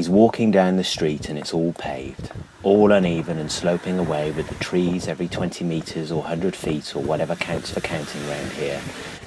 He's walking down the street and it's all paved, all uneven and sloping away with the trees every 20 metres or 100 feet or whatever counts for counting round here,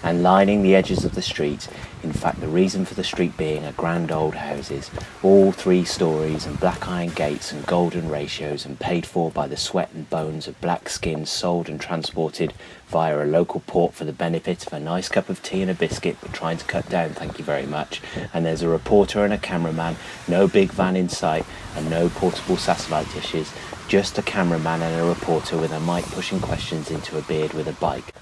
and lining the edges of the street. In fact, the reason for the street being are grand old houses, all 3 stories and black iron gates and golden ratios, and paid for by the sweat and bones of black skins sold and transported via a local port for the benefit of a nice cup of tea and a biscuit, but trying to cut down, thank you very much. And there's a reporter and a cameraman, no big van in sight and no portable satellite dishes, just a cameraman and a reporter with a mic pushing questions into a beard with a bike.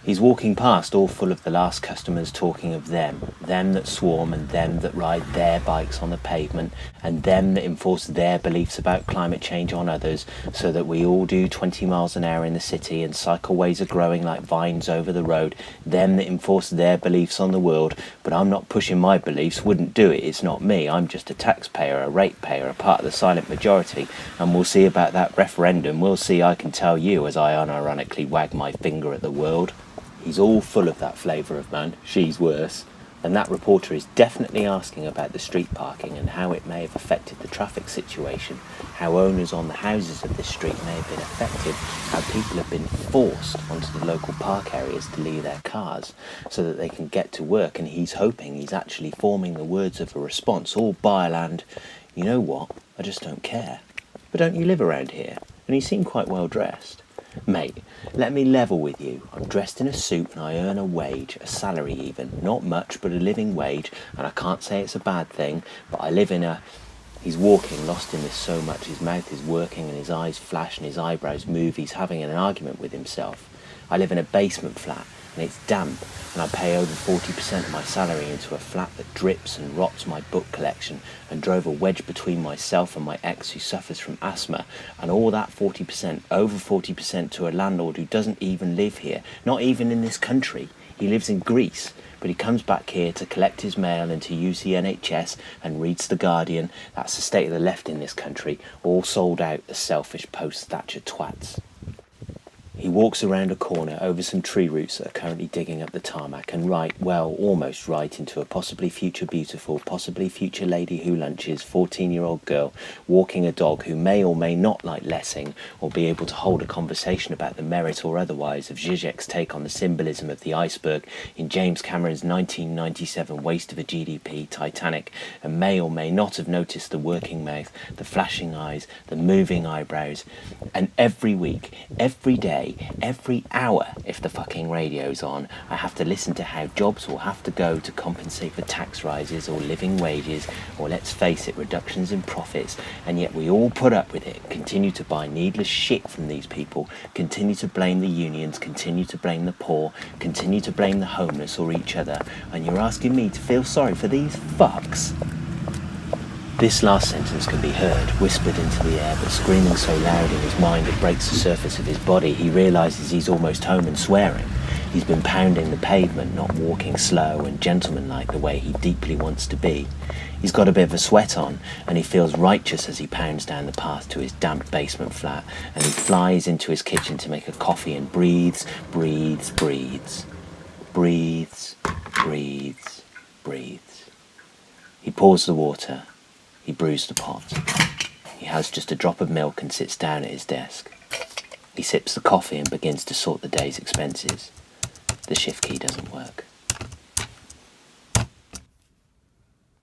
He's walking past all full of the last customers talking of them that swarm and them that ride their bikes on the pavement and them that enforce their beliefs about climate change on others, so that we all do 20 miles an hour in the city and cycleways are growing like vines over the road, them that enforce their beliefs on the world. But I'm not pushing my beliefs, wouldn't do it, it's not me, I'm just a taxpayer, a ratepayer, a part of the silent majority, and we'll see about that referendum, we'll see, I can tell you, as I unironically wag my finger at the world. He's all full of that flavour of man, she's worse, and that reporter is definitely asking about the street parking and how it may have affected the traffic situation, how owners on the houses of this street may have been affected, how people have been forced onto the local park areas to leave their cars so that they can get to work, and he's hoping he's actually forming the words of a response, all by land, you know what, I just don't care. But don't you live around here? And he seemed quite well dressed. Mate, let me level with you. I'm dressed in a suit and I earn a wage, a salary even. Not much, but a living wage, and I can't say it's a bad thing, but I live in a... He's walking, lost in this so much, his mouth is working and his eyes flash and his eyebrows move. He's having an argument with himself. I live in a basement flat and it's damp, and I pay over 40% of my salary into a flat that drips and rots my book collection, and drove a wedge between myself and my ex who suffers from asthma, and all that 40%, over 40% to a landlord who doesn't even live here, not even in this country. He lives in Greece, but he comes back here to collect his mail and to use the NHS and reads The Guardian. That's the state of the left in this country, all sold out, the selfish post-Thatcher twats. He walks around a corner over some tree roots that are currently digging up the tarmac and almost right into a possibly future beautiful, possibly future lady who lunches, 14-year-old girl walking a dog who may or may not like Lessing or be able to hold a conversation about the merit or otherwise of Zizek's take on the symbolism of the iceberg in James Cameron's 1997 waste of a GDP Titanic, and may or may not have noticed the working mouth, the flashing eyes, the moving eyebrows. And every week, every day, every hour, if the fucking radio's on, I have to listen to how jobs will have to go to compensate for tax rises or living wages or, let's face it, reductions in profits, and yet we all put up with it, continue to buy needless shit from these people, continue to blame the unions, continue to blame the poor, continue to blame the homeless or each other, and you're asking me to feel sorry for these fucks? This last sentence can be heard, whispered into the air, but screaming so loud in his mind it breaks the surface of his body. He realises he's almost home and swearing. He's been pounding the pavement, not walking slow and gentlemanlike the way he deeply wants to be. He's got a bit of a sweat on, and he feels righteous as he pounds down the path to his damp basement flat, and he flies into his kitchen to make a coffee and breathes, breathes, breathes. Breathes, breathes, breathes. He pours the water. He brews the pot. He has just a drop of milk and sits down at his desk. He sips the coffee and begins to sort the day's expenses. The shift key doesn't work.